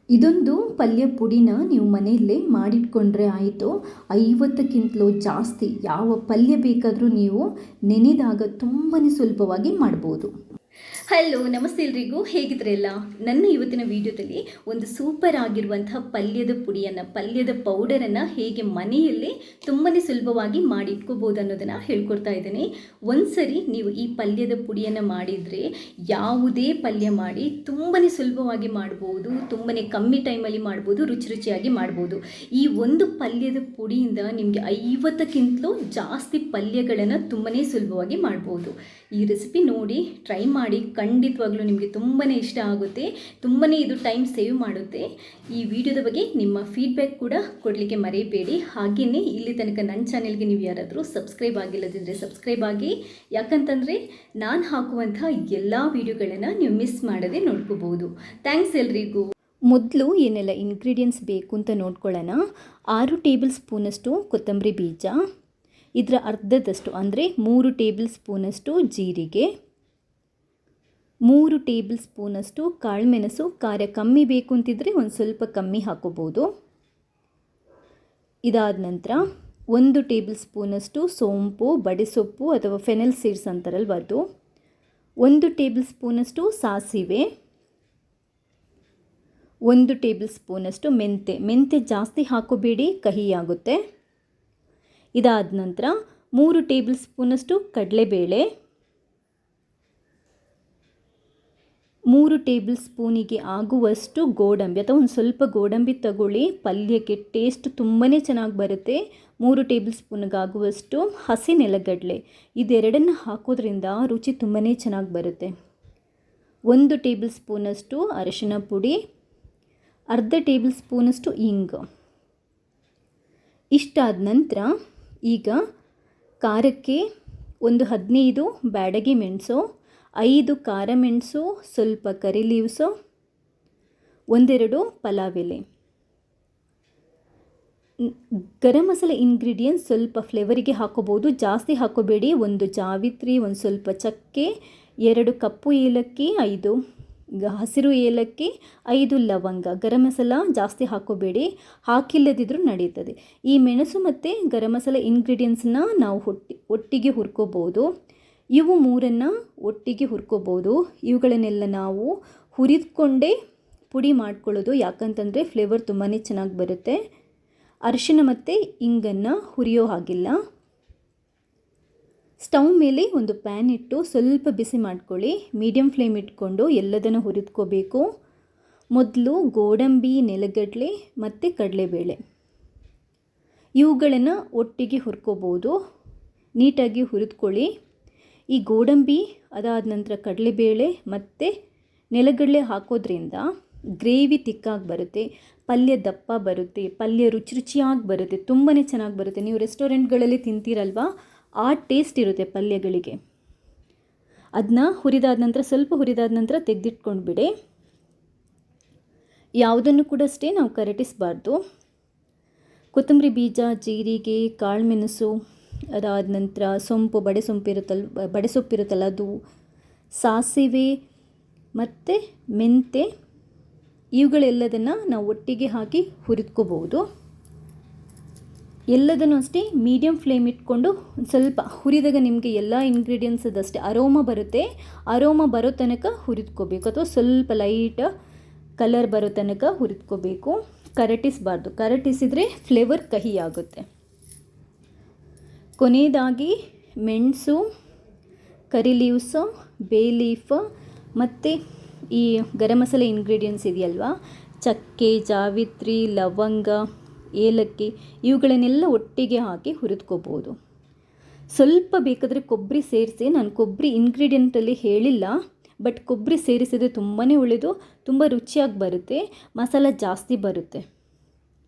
ಇದೊಂದು ಪಲ್ಯ ಪುಡಿನ ನೀವು ಮನೆಯಲ್ಲೇ ಮಾಡಿಟ್ಕೊಂಡ್ರೆ ಆಯಿತು. 50ಕ್ಕಿಂತಲೂ ಜಾಸ್ತಿ ಯಾವ ಪಲ್ಯ ಬೇಕಾದರೂ ನೀವು ನೆನೆದಾಗ ತುಂಬಾ ಸುಲಭವಾಗಿ ಮಾಡ್ಬೋದು. ಹಲೋ, ನಮಸ್ತೆ ಎಲ್ರಿಗೂ, ಹೇಗಿದ್ರೆಲ್ಲ? ನನ್ನ ಇವತ್ತಿನ ವಿಡಿಯೋದಲ್ಲಿ ಒಂದು ಸೂಪರ್ ಆಗಿರುವಂತಹ ಪಲ್ಯದ ಪೌಡರನ್ನು ಹೇಗೆ ಮನೆಯಲ್ಲೇ ತುಂಬಾ ಸುಲಭವಾಗಿ ಮಾಡಿಟ್ಕೋಬೋದು ಅನ್ನೋದನ್ನು ಹೇಳ್ಕೊಡ್ತಾ ಇದ್ದೀನಿ. ಒಂದ್ಸರಿ ನೀವು ಈ ಪಲ್ಯದ ಪುಡಿಯನ್ನು ಮಾಡಿದರೆ ಯಾವುದೇ ಪಲ್ಯ ಮಾಡಿ ತುಂಬಾ ಸುಲಭವಾಗಿ ಮಾಡ್ಬೋದು, ತುಂಬಾ ಕಮ್ಮಿ ಟೈಮಲ್ಲಿ ಮಾಡ್ಬೋದು, ರುಚಿಯಾಗಿ ಮಾಡ್ಬೋದು. ಈ ಒಂದು ಪಲ್ಯದ ಪುಡಿಯಿಂದ ನಿಮಗೆ 50ಕ್ಕಿಂತಲೂ ಜಾಸ್ತಿ ಪಲ್ಯಗಳನ್ನು ತುಂಬಾ ಸುಲಭವಾಗಿ ಮಾಡ್ಬೋದು. ಈ ರೆಸಿಪಿ ನೋಡಿ ಟ್ರೈ ಮಾಡಿ, ಖಂಡಿತವಾಗ್ಲೂ ನಿಮಗೆ ತುಂಬಾ ಇಷ್ಟ ಆಗುತ್ತೆ, ತುಂಬಾ ಇದು ಟೈಮ್ ಸೇವ್ ಮಾಡುತ್ತೆ. ಈ ವಿಡಿಯೋದ ಬಗ್ಗೆ ನಿಮ್ಮ ಫೀಡ್ಬ್ಯಾಕ್ ಕೂಡ ಕೊಡಲಿಕ್ಕೆ ಮರೆಯಬೇಡಿ. ಹಾಗೆಯೇ ಇಲ್ಲಿ ತನಕ ನನ್ನ ಚಾನೆಲ್ಗೆ ನೀವು ಯಾರಾದರೂ ಸಬ್ಸ್ಕ್ರೈಬ್ ಆಗಿಲ್ಲದಿದ್ದರೆ ಸಬ್ಸ್ಕ್ರೈಬ್ ಆಗಿ, ಯಾಕಂತಂದರೆ ನಾನು ಹಾಕುವಂತಹ ಎಲ್ಲ ವಿಡಿಯೋಗಳನ್ನು ನೀವು ಮಿಸ್ ಮಾಡದೆ ನೋಡ್ಕೋಬೋದು. ಥ್ಯಾಂಕ್ಸ್ ಎಲ್ರಿಗೂ. ಮೊದಲು ಏನೆಲ್ಲ ಇಂಗ್ರೀಡಿಯೆಂಟ್ಸ್ ಬೇಕು ಅಂತ ನೋಡ್ಕೊಳ್ಳೋಣ. 6 ಟೇಬಲ್ ಸ್ಪೂನಷ್ಟು ಕೊತ್ತಂಬರಿ ಬೀಜ, ಇದರ ಅರ್ಧದಷ್ಟು ಅಂದರೆ 3 ಟೇಬಲ್ ಸ್ಪೂನಷ್ಟು ಜೀರಿಗೆ, 3 ಟೇಬಲ್ ಸ್ಪೂನಷ್ಟು ಕಾಳುಮೆಣಸು. ಖಾರ ಕಮ್ಮಿ ಬೇಕು ಅಂತಿದ್ರೆ ಒಂದು ಸ್ವಲ್ಪ ಕಮ್ಮಿ ಹಾಕೋಬೋದು. ಇದಾದ ನಂತರ 1 ಟೇಬಲ್ ಸ್ಪೂನಷ್ಟು ಸೋಂಪು, ಬಡೆಸೊಪ್ಪು ಅಥವಾ ಫೆನೆಲ್ ಸೀಡ್ಸ್ ಅಂತಾರಲ್ವ ಅದು, 1 ಟೇಬಲ್ ಸ್ಪೂನಷ್ಟು ಸಾಸಿವೆ, 1 ಟೇಬಲ್ ಸ್ಪೂನಷ್ಟು ಮೆಂತೆ ಜಾಸ್ತಿ ಹಾಕೋಬೇಡಿ, ಕಹಿಯಾಗುತ್ತೆ. ಇದಾದ ನಂತರ 3 ಟೇಬಲ್ ಸ್ಪೂನಷ್ಟು ಕಡಲೆಬೇಳೆ, 3 ಟೇಬಲ್ ಸ್ಪೂನಿಗೆ ಆಗುವಷ್ಟು ಗೋಡಂಬಿ ಅಥವಾ ಒಂದು ಸ್ವಲ್ಪ ಗೋಡಂಬಿ ತಗೊಳ್ಳಿ, ಪಲ್ಯಕ್ಕೆ ಟೇಸ್ಟ್ ತುಂಬಾ ಚೆನ್ನಾಗಿ ಬರುತ್ತೆ. 3 ಟೇಬಲ್ ಸ್ಪೂನ್ಗಾಗುವಷ್ಟು ಹಸಿ ನೆಲಗಡಲೆ, ಇದೆರಡನ್ನು ಹಾಕೋದ್ರಿಂದ ರುಚಿ ತುಂಬಾ ಚೆನ್ನಾಗಿ ಬರುತ್ತೆ. 1 ಟೇಬಲ್ ಸ್ಪೂನಷ್ಟು ಅರಿಶಿನ ಪುಡಿ, ಅರ್ಧ ಟೇಬಲ್ ಸ್ಪೂನಷ್ಟು ಇಂಗು. ಇಷ್ಟಾದ ನಂತರ ಈಗ ಖಾರಕ್ಕೆ ಒಂದು 15 ಬ್ಯಾಡಗಿ ಮೆಣಸು, 5 ಖಾರ ಮೆಣಸು, ಸ್ವಲ್ಪ ಕರಿ ಲೀವ್ಸು, 1-2 ಪಲಾವ್ ಎಲೆ. ಗರಂ ಮಸಾಲೆ ಇಂಗ್ರೀಡಿಯೆಂಟ್ಸ್ ಸ್ವಲ್ಪ ಫ್ಲೇವರಿಗೆ ಹಾಕೋಬೋದು, ಜಾಸ್ತಿ ಹಾಕೋಬೇಡಿ. 1 ಜಾವಿತ್ರಿ, ಒಂದು ಸ್ವಲ್ಪ ಚಕ್ಕೆ, 2 ಕಪ್ಪು ಏಲಕ್ಕಿ, 5 ಹಸಿರು ಏಲಕ್ಕಿ, 5 ಲವಂಗ. ಗರಂ ಮಸಾಲ ಜಾಸ್ತಿ ಹಾಕೋಬೇಡಿ, ಹಾಕಿಲ್ಲದಿದ್ರೂ ನಡೀತದೆ. ಈ ಮೆಣಸು ಮತ್ತು ಗರಂ ಮಸಾಲೆ ಇಂಗ್ರೀಡಿಯೆಂಟ್ಸನ್ನ ನಾವು ಒಟ್ಟಿಗೆ ಹುರ್ಕೋಬೋದು. ಇವು 3 ಒಟ್ಟಿಗೆ ಹುರ್ಕೋಬೋದು. ಇವುಗಳನ್ನೆಲ್ಲ ನಾವು ಹುರಿದುಕೊಂಡೇ ಪುಡಿ ಮಾಡ್ಕೊಳ್ಳೋದು, ಯಾಕಂತಂದರೆ ಫ್ಲೇವರ್ ತುಂಬಾ ಚೆನ್ನಾಗಿ ಬರುತ್ತೆ. ಅರಿಶಿನ ಮತ್ತು ಇಂಗನ್ನು ಹುರಿಯೋ ಹಾಗಿಲ್ಲ. ಸ್ಟವ್ ಮೇಲೆ ಒಂದು ಪ್ಯಾನ್ ಇಟ್ಟು ಸ್ವಲ್ಪ ಬಿಸಿ ಮಾಡ್ಕೊಳ್ಳಿ. ಮೀಡಿಯಮ್ ಫ್ಲೇಮ್ ಇಟ್ಕೊಂಡು ಎಲ್ಲದನ್ನು ಹುರಿದ್ಕೋಬೇಕು. ಮೊದಲು ಗೋಡಂಬಿ, ನೆಲಗಡಲೆ ಮತ್ತು ಕಡಲೆಬೇಳೆ ಇವುಗಳನ್ನು ಒಟ್ಟಿಗೆ ಹುರ್ಕೋಬೋದು. ನೀಟಾಗಿ ಹುರಿದ್ಕೊಳ್ಳಿ. ಈ ಗೋಡಂಬಿ ಅದಾದ ನಂತರ ಕಡಲೆಬೇಳೆ ಮತ್ತು ನೆಲಗಡಲೆ ಹಾಕೋದ್ರಿಂದ ಗ್ರೇವಿ ತಿಕ್ಕಾಗಿ ಬರುತ್ತೆ, ಪಲ್ಯ ದಪ್ಪ ಬರುತ್ತೆ, ಪಲ್ಯ ರುಚಿಯಾಗಿ ಬರುತ್ತೆ, ತುಂಬಾ ಚೆನ್ನಾಗಿ ಬರುತ್ತೆ. ನೀವು ರೆಸ್ಟೋರೆಂಟ್ಗಳಲ್ಲಿ ತಿಂತೀರಲ್ವ, ಆ ಟೇಸ್ಟ್ ಇರುತ್ತೆ ಪಲ್ಯಗಳಿಗೆ. ಅದನ್ನ ಸ್ವಲ್ಪ ಹುರಿದಾದ ನಂತರ ತೆಗೆದಿಟ್ಕೊಂಡು ಬಿಡಿ. ಯಾವುದನ್ನು ಕೂಡ ಅಷ್ಟೇ ನಾವು ಕರಟಿಸಬಾರ್ದು. ಕೊತ್ತಂಬರಿ ಬೀಜ, ಜೀರಿಗೆ, ಕಾಳುಮೆಣಸು, ಅದಾದ ನಂತರ ಸೊಂಪು, ಬಡೆಸೊಪ್ಪಿರುತ್ತಲ್ಲ ಅದು, ಸಾಸಿವೆ ಮತ್ತು ಮೆಂತೆ, ಇವುಗಳೆಲ್ಲದನ್ನು ನಾವು ಒಟ್ಟಿಗೆ ಹಾಕಿ ಹುರಿದ್ಕೋಬೋದು. ಎಲ್ಲದನ್ನು ಅಷ್ಟೇ ಮೀಡಿಯಮ್ ಫ್ಲೇಮ್ ಇಟ್ಕೊಂಡು ಸ್ವಲ್ಪ ಹುರಿದಾಗ ನಿಮಗೆ ಎಲ್ಲ ಇಂಗ್ರೀಡಿಯೆಂಟ್ಸ್ ಅದಷ್ಟೇ ಅರೋಮಾ ಬರುತ್ತೆ. ಅರೋಮಾ ಬರೋ ತನಕ ಹುರಿದ್ಕೋಬೇಕು, ಅಥವಾ ಸ್ವಲ್ಪ ಲೈಟ್ ಕಲರ್ ಬರೋ ತನಕ ಹುರಿದ್ಕೋಬೇಕು. ಕರಟಿಸಬಾರ್ದು, ಕರಟಿಸಿದರೆ ಫ್ಲೇವರ್ ಕಹಿ ಆಗುತ್ತೆ. ಕೊನೆಯದಾಗಿ ಮೆಣಸು, ಕರಿ ಲೀವ್ಸು, ಬೇ ಲೀಫ್ ಮತ್ತು ಈ ಗರಂ ಮಸಾಲೆ ಇಂಗ್ರೀಡಿಯೆಂಟ್ಸ್ ಇದೆಯಲ್ವ, ಚಕ್ಕೆ, ಜಾವಿತ್ರಿ, ಲವಂಗ, ಏಲಕ್ಕಿ, ಇವುಗಳನ್ನೆಲ್ಲ ಒಟ್ಟಿಗೆ ಹಾಕಿ ಹುರಿದ್ಕೋಬೋದು. ಸ್ವಲ್ಪ ಬೇಕಾದರೆ ಕೊಬ್ಬರಿ ಸೇರಿಸಿ, ನಾನು ಕೊಬ್ಬರಿ ಇಂಗ್ರೀಡಿಯೆಂಟಲ್ಲಿ ಹೇಳಿಲ್ಲ, ಬಟ್ ಕೊಬ್ಬರಿ ಸೇರಿಸಿದರೆ ತುಂಬಾ ಒಳ್ಳೆಯದು, ತುಂಬ ರುಚಿಯಾಗಿ ಬರುತ್ತೆ, ಮಸಾಲ ಜಾಸ್ತಿ ಬರುತ್ತೆ.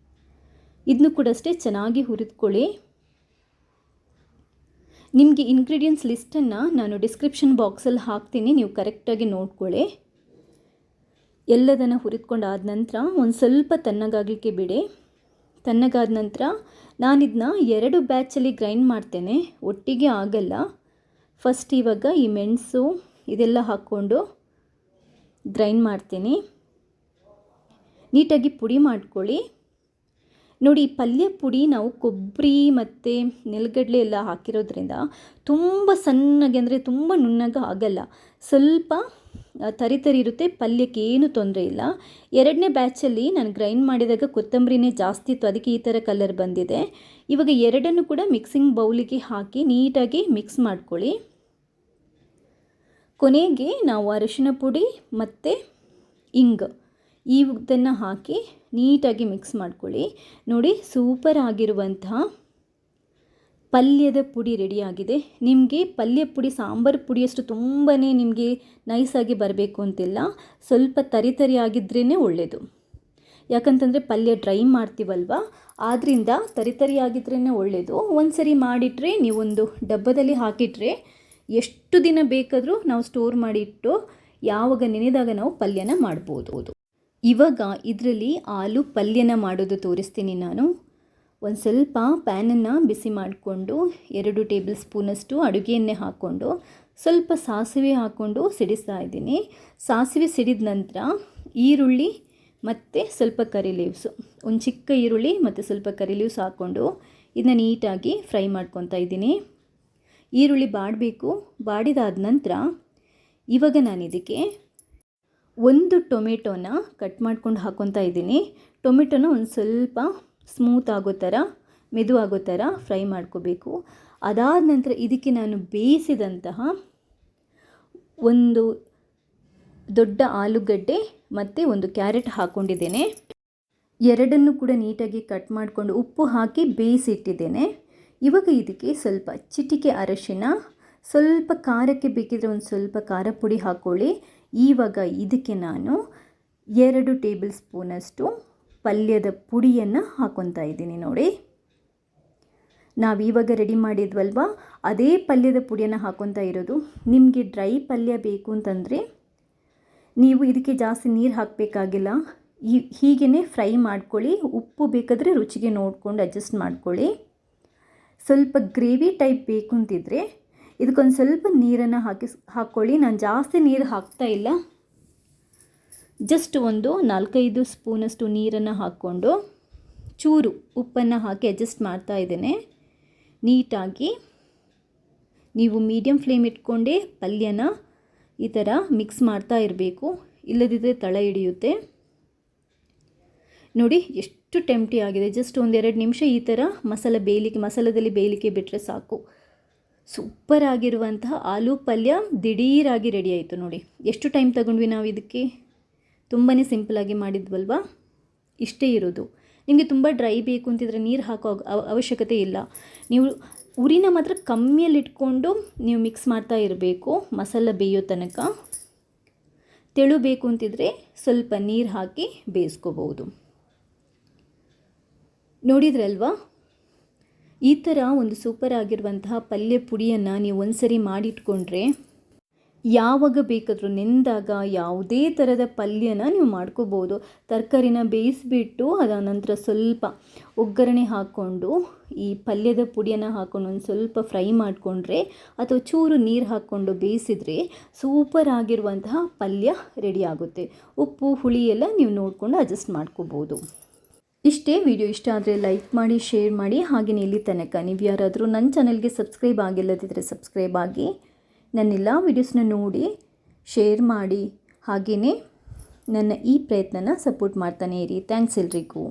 ಇದನ್ನು ಕೂಡ ಅಷ್ಟೇ ಚೆನ್ನಾಗಿ ಹುರಿದ್ಕೊಳ್ಳಿ. ನಿಮಗೆ ಇಂಗ್ರೀಡಿಯೆಂಟ್ಸ್ ಲಿಸ್ಟನ್ನು ನಾನು ಡಿಸ್ಕ್ರಿಪ್ಷನ್ ಬಾಕ್ಸಲ್ಲಿ ಹಾಕ್ತೀನಿ, ನೀವು ಕರೆಕ್ಟಾಗಿ ನೋಡ್ಕೊಳ್ಳಿ. ಎಲ್ಲದನ್ನು ಹುರಿದ್ಕೊಂಡಾದ ನಂತರ ಒಂದು ಸ್ವಲ್ಪ ತಣ್ಣಗಾಗಲಿಕ್ಕೆ ಬಿಡಿ. ತಣ್ಣಗಾದ ನಂತರ ನಾನಿದನ್ನ 2 ಬ್ಯಾಚಲ್ಲಿ ಗ್ರೈಂಡ್ ಮಾಡ್ತೇನೆ, ಒಟ್ಟಿಗೆ ಆಗಲ್ಲ. ಫಸ್ಟ್ ಇವಾಗ ಈ ಮೆಣಸು ಇದೆಲ್ಲ ಹಾಕ್ಕೊಂಡು ಗ್ರೈಂಡ್ ಮಾಡ್ತೀನಿ. ನೀಟಾಗಿ ಪುಡಿ ಮಾಡ್ಕೊಳ್ಳಿ. ನೋಡಿ, ಪಲ್ಯ ಪುಡಿ ನಾವು ಕೊಬ್ಬರಿ ಮತ್ತು ನೆಲಗಡಲೆ ಎಲ್ಲ ಹಾಕಿರೋದ್ರಿಂದ ತುಂಬ ಸಣ್ಣಗೆ ಅಂದರೆ ತುಂಬ ನುಣ್ಣಗೆ ಆಗಲ್ಲ, ಸ್ವಲ್ಪ ತರಿ ಇರುತ್ತೆ. ಪಲ್ಯಕ್ಕೆ ಏನು ತೊಂದರೆ ಇಲ್ಲ. ಎರಡನೇ ಬ್ಯಾಚಲ್ಲಿ ನಾನು ಗ್ರೈಂಡ್ ಮಾಡಿದಾಗ ಕೊತ್ತಂಬರಿನೇ ಜಾಸ್ತಿ ಇತ್ತು, ಅದಕ್ಕೆ ಈ ಥರ ಕಲರ್ ಬಂದಿದೆ. ಇವಾಗ ಎರಡನ್ನು ಕೂಡ ಮಿಕ್ಸಿಂಗ್ ಬೌಲಿಗೆ ಹಾಕಿ ನೀಟಾಗಿ ಮಿಕ್ಸ್ ಮಾಡ್ಕೊಳ್ಳಿ. ಕೊನೆಗೆ ನಾವು ಅರಿಶಿನ ಪುಡಿ ಮತ್ತು ಇದನ್ನು ಹಾಕಿ ನೀಟಾಗಿ ಮಿಕ್ಸ್ ಮಾಡ್ಕೊಳ್ಳಿ. ನೋಡಿ, ಸೂಪರ್ ಆಗಿರುವಂತಹ ಪಲ್ಯದ ಪುಡಿ ರೆಡಿಯಾಗಿದೆ. ನಿಮಗೆ ಪಲ್ಯ ಪುಡಿ ಸಾಂಬಾರು ಪುಡಿಯಷ್ಟು ತುಂಬಾ ನಿಮಗೆ ನೈಸಾಗಿ ಬರಬೇಕು ಅಂತಿಲ್ಲ, ಸ್ವಲ್ಪ ತರಿ ಆಗಿದ್ರೇ ಒಳ್ಳೆಯದು. ಯಾಕಂತಂದರೆ ಪಲ್ಯ ಡ್ರೈ ಮಾಡ್ತೀವಲ್ವ, ಆದ್ದರಿಂದ ತರಿ ಆಗಿದ್ರೇ ಒಳ್ಳೆಯದು. ಒಂದು ಸರಿ ಮಾಡಿಟ್ರೆ ನೀವೊಂದು ಡಬ್ಬದಲ್ಲಿ ಹಾಕಿಟ್ರೆ ಎಷ್ಟು ದಿನ ಬೇಕಾದರೂ ನಾವು ಸ್ಟೋರ್ ಮಾಡಿಟ್ಟು ಯಾವಾಗ ನೆನೆದಾಗ ನಾವು ಪಲ್ಯನ ಮಾಡ್ಬೋದು. ಇವಾಗ ಇದರಲ್ಲಿ ಆಲೂ ಪಲ್ಯನ ಮಾಡೋದು ತೋರಿಸ್ತೀನಿ ನಾನು. ಒಂದು ಸ್ವಲ್ಪ ಪ್ಯಾನನ್ನು ಬಿಸಿ ಮಾಡಿಕೊಂಡು 2 ಟೇಬಲ್ ಸ್ಪೂನಷ್ಟು ಅಡುಗೆ ಎಣ್ಣೆ ಹಾಕ್ಕೊಂಡು ಸ್ವಲ್ಪ ಸಾಸಿವೆ ಹಾಕ್ಕೊಂಡು ಸಿಡಿಸ್ತಾ ಇದ್ದೀನಿ. ಸಾಸಿವೆ ಸಿಡಿದ ನಂತರ ಈರುಳ್ಳಿ ಮತ್ತು ಸ್ವಲ್ಪ ಕರಿ ಲೀವ್ಸು, ಒಂದು ಚಿಕ್ಕ ಈರುಳ್ಳಿ ಮತ್ತು ಸ್ವಲ್ಪ ಕರಿ ಲೀವ್ಸ್ ಹಾಕ್ಕೊಂಡು ಇದನ್ನ ನೀಟಾಗಿ ಫ್ರೈ ಮಾಡ್ಕೊತಾ ಇದ್ದೀನಿ. ಈರುಳ್ಳಿ ಬಾಡಬೇಕು. ಬಾಡಿದಾದ ನಂತರ ಇವಾಗ ನಾನು ಇದಕ್ಕೆ 1 ಟೊಮೆಟೊನ ಕಟ್ ಮಾಡ್ಕೊಂಡು ಹಾಕ್ಕೊತಾ ಇದ್ದೀನಿ. ಟೊಮೆಟೊನ ಒಂದು ಸ್ವಲ್ಪ ಸ್ಮೂತ್ ಆಗೋ ಥರ, ಮೆದು ಆಗೋ ಥರ ಫ್ರೈ ಮಾಡ್ಕೋಬೇಕು. ಅದಾದ ನಂತರ ಇದಕ್ಕೆ ನಾನು ಬೇಯಿಸಿದಂತಹ ಒಂದು ದೊಡ್ಡ ಆಲೂಗಡ್ಡೆ ಮತ್ತು ಒಂದು ಕ್ಯಾರೆಟ್ ಹಾಕ್ಕೊಂಡಿದ್ದೇನೆ. ಎರಡನ್ನು ಕೂಡ ನೀಟಾಗಿ ಕಟ್ ಮಾಡಿಕೊಂಡು ಉಪ್ಪು ಹಾಕಿ ಬೇಯಿಸಿಟ್ಟಿದ್ದೇನೆ. ಇವಾಗ ಇದಕ್ಕೆ ಸ್ವಲ್ಪ ಚಿಟಿಕೆ ಅರಶಿನ, ಸ್ವಲ್ಪ ಖಾರಕ್ಕೆ ಬೇಕಿದ್ರೆ ಒಂದು ಸ್ವಲ್ಪ ಖಾರ ಪುಡಿ ಹಾಕ್ಕೊಳ್ಳಿ. ಇವಾಗ ಇದಕ್ಕೆ ನಾನು 2 ಟೇಬಲ್ ಸ್ಪೂನಷ್ಟು ಪಲ್ಯದ ಪುಡಿಯನ್ನು ಹಾಕ್ಕೊತಾ ಇದ್ದೀನಿ. ನೋಡಿ, ನಾವಿವಾಗ ರೆಡಿ ಮಾಡಿದ್ವಲ್ವ, ಅದೇ ಪಲ್ಯದ ಪುಡಿಯನ್ನು ಹಾಕ್ಕೊತಾ ಇರೋದು. ನಿಮಗೆ ಡ್ರೈ ಪಲ್ಯ ಬೇಕು ಅಂತಂದರೆ ನೀವು ಇದಕ್ಕೆ ಜಾಸ್ತಿ ನೀರು ಹಾಕಬೇಕಾಗಿಲ್ಲ, ಹೀಗೇ ಫ್ರೈ ಮಾಡ್ಕೊಳ್ಳಿ. ಉಪ್ಪು ಬೇಕಾದರೆ ರುಚಿಗೆ ನೋಡಿಕೊಂಡು ಅಡ್ಜಸ್ಟ್ ಮಾಡ್ಕೊಳ್ಳಿ. ಸ್ವಲ್ಪ ಗ್ರೇವಿ ಟೈಪ್ ಬೇಕು ಅಂತಿದ್ರೆ ಇದಕ್ಕೊಂದು ಸ್ವಲ್ಪ ನೀರನ್ನು ಹಾಕ್ಕೊಳ್ಳಿ. ನಾನು ಜಾಸ್ತಿ ನೀರು ಹಾಕ್ತಾ ಇಲ್ಲ, ಜಸ್ಟ್ ಒಂದು 4-5 ಸ್ಪೂನಷ್ಟು ನೀರನ್ನು ಹಾಕ್ಕೊಂಡು ಚೂರು ಉಪ್ಪನ್ನು ಹಾಕಿ ಅಡ್ಜಸ್ಟ್ ಮಾಡ್ತಾ ಇದ್ದೇನೆ. ನೀಟಾಗಿ ನೀವು ಮೀಡಿಯಮ್ ಫ್ಲೇಮ್ ಇಟ್ಕೊಂಡೇ ಪಲ್ಯನ ಈ ಥರ ಮಿಕ್ಸ್ ಮಾಡ್ತಾ ಇರಬೇಕು, ಇಲ್ಲದಿದ್ದರೆ ತಳ ಹಿಡಿಯುತ್ತೆ. ನೋಡಿ, ಎಷ್ಟು ಟೆಂಪ್ಟಿ ಆಗಿದೆ. ಜಸ್ಟ್ 1-2 ನಿಮಿಷ ಈ ಥರ ಮಸಾಲದಲ್ಲಿ ಬೇಯಲಿಕ್ಕೆ ಬಿಟ್ಟರೆ ಸಾಕು. ಸೂಪರ್ ಆಗಿರುವಂತಹ ಆಲೂ ಪಲ್ಯ ದಿಢೀರಾಗಿ ರೆಡಿ ಆಯಿತು. ನೋಡಿ, ಎಷ್ಟು ಟೈಮ್ ತಗೊಂಡ್ವಿ ನಾವು ಇದಕ್ಕೆ. ತುಂಬಾ ಸಿಂಪಲಾಗಿ ಮಾಡಿದ್ವಲ್ವ, ಇಷ್ಟೇ ಇರೋದು. ನಿಮಗೆ ತುಂಬ ಡ್ರೈ ಬೇಕು ಅಂತಿದ್ರೆ ನೀರು ಹಾಕೋ ಅವಶ್ಯಕತೆ ಇಲ್ಲ. ನೀವು ಉರಿನ ಮಾತ್ರ ಕಮ್ಮಿಯಲ್ಲಿಟ್ಕೊಂಡು ನೀವು ಮಿಕ್ಸ್ ಮಾಡ್ತಾ ಇರಬೇಕು ಮಸಾಲ ಬೇಯೋ ತನಕ. ತೆಳು ಬೇಕು ಅಂತಿದ್ರೆ ಸ್ವಲ್ಪ ನೀರು ಹಾಕಿ ಬೇಯಿಸ್ಕೋಬಹುದು. ನೋಡಿದ್ರಲ್ವಾ, ಈ ಥರ ಒಂದು ಸೂಪರ್ ಆಗಿರುವಂತಹ ಪಲ್ಯ ಪುಡಿಯನ್ನು ನೀವು ಒಂದ್ಸರಿ ಮಾಡಿಟ್ಕೊಂಡ್ರೆ ಯಾವಾಗ ಬೇಕಾದರೂ ನೆಂದಾಗ ಯಾವುದೇ ಥರದ ಪಲ್ಯನ ನೀವು ಮಾಡ್ಕೋಬೋದು. ತರಕಾರಿನ ಬೇಯಿಸಿಬಿಟ್ಟು ಅದಾದ ನಂತರ ಸ್ವಲ್ಪ ಒಗ್ಗರಣೆ ಹಾಕ್ಕೊಂಡು ಈ ಪಲ್ಯದ ಪುಡಿಯನ್ನು ಹಾಕ್ಕೊಂಡು ಒಂದು ಸ್ವಲ್ಪ ಫ್ರೈ ಮಾಡಿಕೊಂಡ್ರೆ ಅಥವಾ ಚೂರು ನೀರು ಹಾಕ್ಕೊಂಡು ಬೇಯಿಸಿದರೆ ಸೂಪರ್ ಆಗಿರುವಂತಹ ಪಲ್ಯ ರೆಡಿ ಆಗುತ್ತೆ. ಉಪ್ಪು ಹುಳಿ ಎಲ್ಲ ನೀವು ನೋಡಿಕೊಂಡು ಅಡ್ಜಸ್ಟ್ ಮಾಡ್ಕೋಬೋದು. ಇಷ್ಟೇ. ವಿಡಿಯೋ ಇಷ್ಟ ಆದರೆ ಲೈಕ್ ಮಾಡಿ, ಶೇರ್ ಮಾಡಿ. ಹಾಗೆಯೇ ಇಲ್ಲಿ ತನಕ ನೀವು ಯಾರಾದರೂ ನನ್ನ ಚಾನಲ್ಗೆ ಸಬ್ಸ್ಕ್ರೈಬ್ ಆಗಿಲ್ಲದಿದ್ದರೆ ಸಬ್ಸ್ಕ್ರೈಬ್ ಆಗಿ ನನ್ನೆಲ್ಲ ವೀಡಿಯೋಸ್ನ ನೋಡಿ ಶೇರ್ ಮಾಡಿ. ಹಾಗೆಯೇ ನನ್ನ ಈ ಪ್ರಯತ್ನನ ಸಪೋರ್ಟ್ ಮಾಡ್ತಾನೇ ಇರಿ. ಥ್ಯಾಂಕ್ಸ್ ಎಲ್ರಿಗೂ.